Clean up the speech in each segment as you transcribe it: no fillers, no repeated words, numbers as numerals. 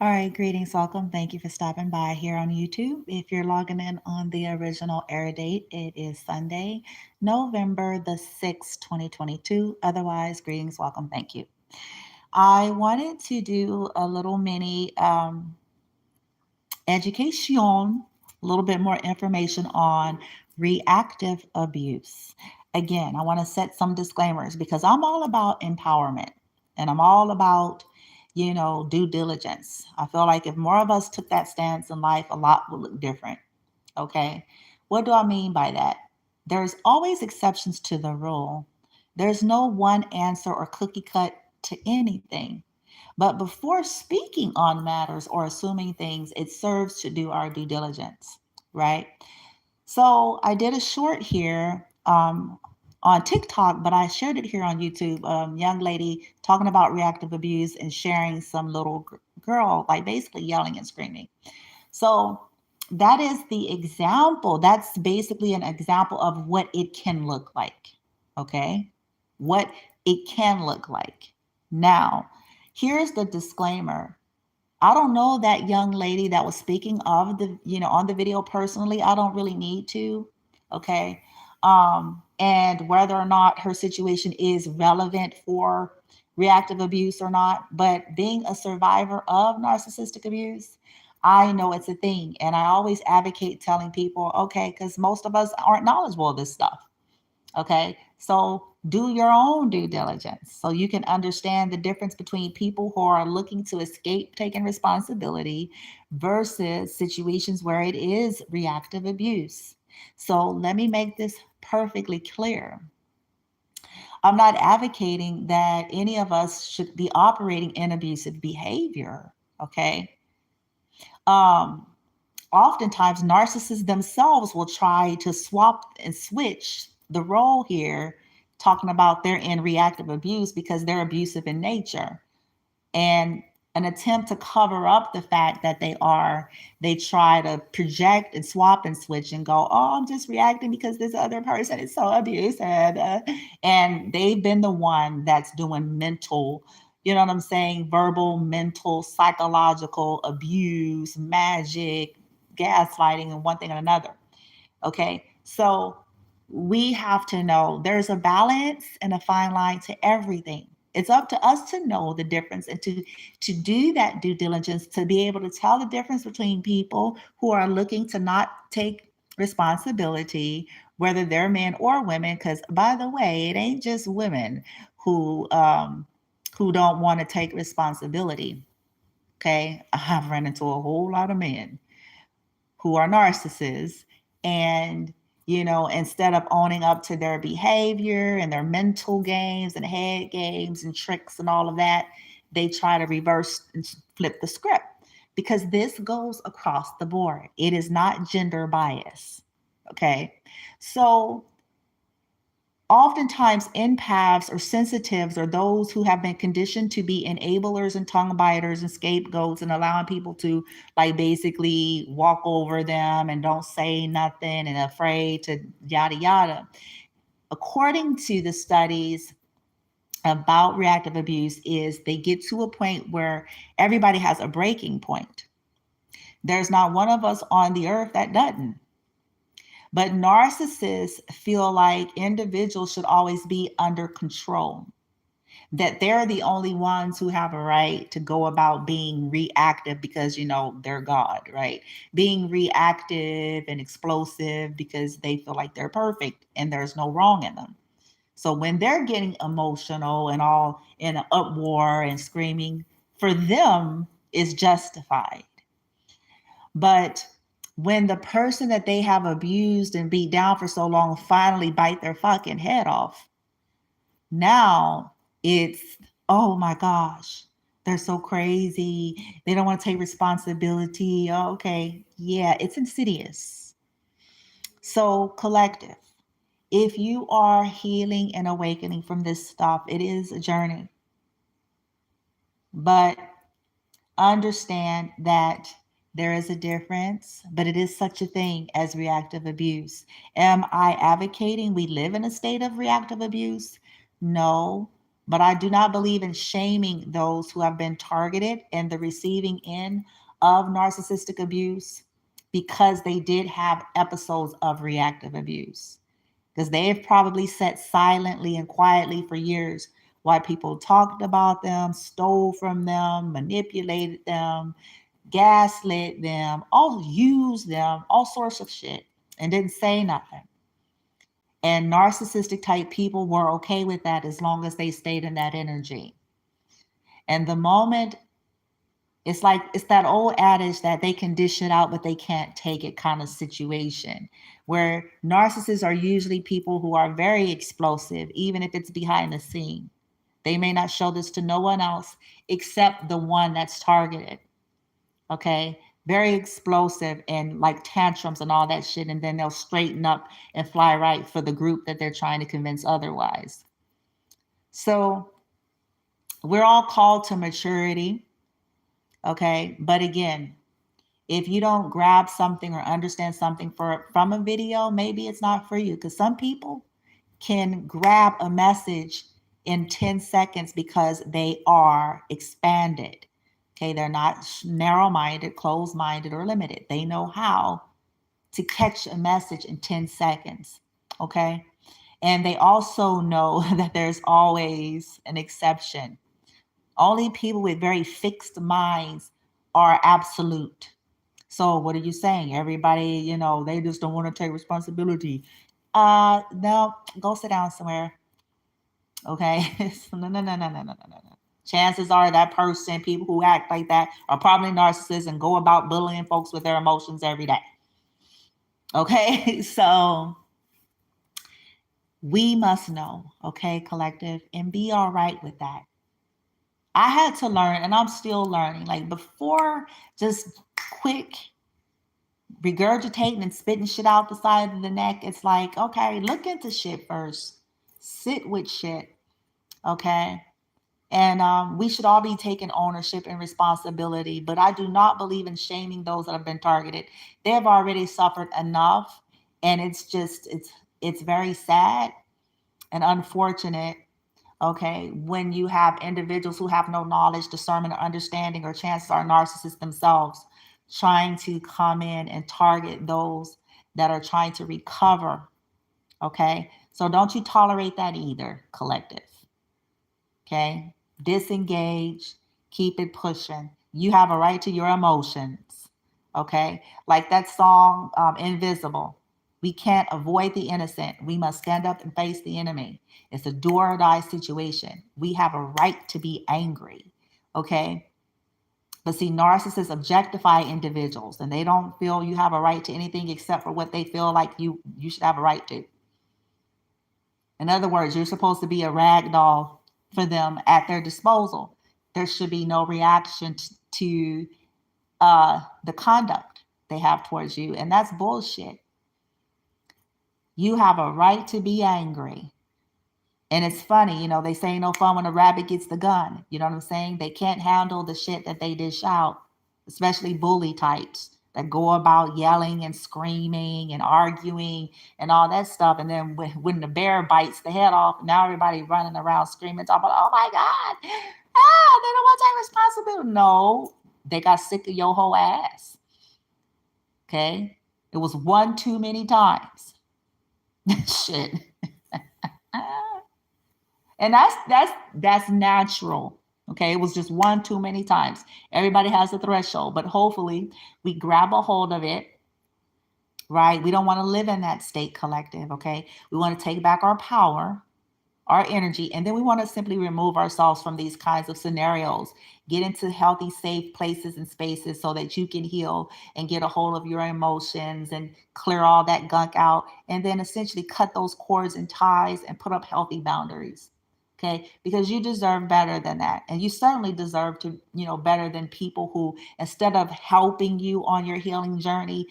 All right, greetings, welcome. Thank you for stopping by here on YouTube. If you're logging in on the original air date, it is Sunday, November the 6th, 2022. Otherwise, greetings, welcome. Thank you. I wanted to do a little mini education, a little bit more information on reactive abuse. Again, I want to set some disclaimers because I'm all about empowerment and I'm all about, due diligence. I feel like if more of us took that stance in life, a lot would look different. Okay. What do I mean by that? There's always exceptions to the rule. There's no one answer or cookie cut to anything. But before speaking on matters or assuming things, it serves to do our due diligence, right? So I did a short here on TikTok, but I shared it here on YouTube. Young lady talking about reactive abuse and sharing some little girl, like basically yelling and screaming. So that is the example. That's basically an example of what it can look like. Okay. What it can look like. Now, here's the disclaimer. I don't know that young lady that was speaking of on the video personally. I don't really need to. Okay. And whether or not her situation is relevant for reactive abuse or not, but being a survivor of narcissistic abuse, I know it's a thing. And I always advocate telling people, okay, because most of us aren't knowledgeable of this stuff. Okay. So do your own due diligence so you can understand the difference between people who are looking to escape taking responsibility versus situations where it is reactive abuse. So let me make this perfectly clear. I'm not advocating that any of us should be operating in abusive behavior. Okay. Um, Oftentimes narcissists themselves will try to swap and switch the role here, talking about they're in reactive abuse because they're abusive in nature, and an attempt to cover up the fact that they try to project and swap and switch and go, oh, I'm just reacting because this other person is so abusive, and they've been the one that's doing mental, you know what I'm saying, verbal, mental, psychological abuse, magic, gaslighting, and one thing and another. Okay. So we have to know there's a balance and a fine line to everything. It's up to us to know the difference and to do that due diligence, to be able to tell the difference between people who are looking to not take responsibility, whether they're men or women. Because by the way, it ain't just women who don't want to take responsibility. Okay, I've run into a whole lot of men who are narcissists, and instead of owning up to their behavior and their mental games and head games and tricks and all of that, they try to reverse and flip the script, because this goes across the board. It is not gender bias. Okay. So oftentimes empaths or sensitives are those who have been conditioned to be enablers and tongue biters and scapegoats, and allowing people to like basically walk over them and don't say nothing and afraid to yada yada. According to the studies about reactive abuse, is they get to a point where everybody has a breaking point. There's not one of us on the earth that doesn't. But narcissists feel like individuals should always be under control, that they're the only ones who have a right to go about being reactive because, they're God, right? Being reactive and explosive because they feel like they're perfect and there's no wrong in them. So when they're getting emotional and all in an uproar and screaming, for them is justified. But when the person that they have abused and beat down for so long finally bite their fucking head off, now it's, oh my gosh, they're so crazy. They don't want to take responsibility. Okay. Yeah, it's insidious. So, collective, if you are healing and awakening from this stuff, it is a journey. But understand that there is a difference, but it is such a thing as reactive abuse. Am I advocating we live in a state of reactive abuse? No. But I do not believe in shaming those who have been targeted in the receiving end of narcissistic abuse because they did have episodes of reactive abuse. Because they have probably sat silently and quietly for years while people talked about them, stole from them, manipulated them, gaslit them, all used them, all sorts of shit, and didn't say nothing. And narcissistic type people were okay with that as long as they stayed in that energy. And the moment, it's that old adage that they can dish it out, but they can't take it kind of situation, where narcissists are usually people who are very explosive, even if it's behind the scene. They may not show this to no one else except the one that's targeted. Okay. Very explosive and like tantrums and all that shit. And then they'll straighten up and fly right for the group that they're trying to convince otherwise. So we're all called to maturity. Okay. But again, if you don't grab something or understand something from a video, maybe it's not for you. Because some people can grab a message in 10 seconds because they are expanded. Okay, they're not narrow-minded, closed-minded, or limited. They know how to catch a message in 10 seconds. Okay, and they also know that there's always an exception. Only people with very fixed minds are absolute. So what are you saying? Everybody, they just don't want to take responsibility. No, go sit down somewhere. Okay. No, no, no, no, no, no, no, no. Chances are that person, people who act like that, are probably narcissists and go about bullying folks with their emotions every day. Okay. So we must know, okay, collective, and be all right with that. I had to learn, and I'm still learning. Like before, just quick regurgitating and spitting shit out the side of the neck, it's like, okay, look into shit first. Sit with shit. Okay. And we should all be taking ownership and responsibility. But I do not believe in shaming those that have been targeted. They have already suffered enough. And it's very sad and unfortunate, okay, when you have individuals who have no knowledge, discernment, or understanding, or chances are narcissists themselves, trying to come in and target those that are trying to recover. Okay. So don't you tolerate that either, collective. Okay. Disengage, keep it pushing. You have a right to your emotions. Okay. Like that song, Invisible. We can't avoid the innocent. We must stand up and face the enemy. It's a do or die situation. We have a right to be angry. Okay. But see, narcissists objectify individuals and they don't feel you have a right to anything except for what they feel like you should have a right to. In other words, you're supposed to be a rag doll for them at their disposal. There should be no reaction to the conduct they have towards you. And that's bullshit. You have a right to be angry. And it's funny, they say no fun when a rabbit gets the gun. You know what I'm saying? They can't handle the shit that they dish out, especially bully types that go about yelling and screaming and arguing and all that stuff. And then when the bear bites the head off, now everybody running around screaming, talking about, oh my God, they don't want to take responsibility. No, they got sick of your whole ass. Okay? It was one too many times. Shit. And that's natural. Okay. It was just one too many times. Everybody has a threshold, but hopefully we grab a hold of it, right? We don't want to live in that state, collective. Okay. We want to take back our power, our energy, and then we want to simply remove ourselves from these kinds of scenarios, get into healthy, safe places and spaces so that you can heal and get a hold of your emotions and clear all that gunk out, and then essentially cut those cords and ties and put up healthy boundaries. Okay, because you deserve better than that. And you certainly deserve to, better than people who, instead of helping you on your healing journey,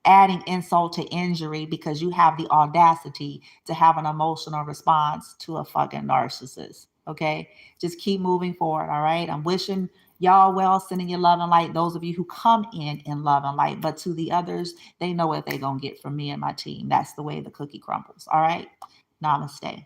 adding insult to injury because you have the audacity to have an emotional response to a fucking narcissist. Okay, just keep moving forward. All right, I'm wishing y'all well, sending you love and light, those of you who come in love and light. But to the others, they know what they're gonna get from me and my team. That's the way the cookie crumbles. All right, namaste.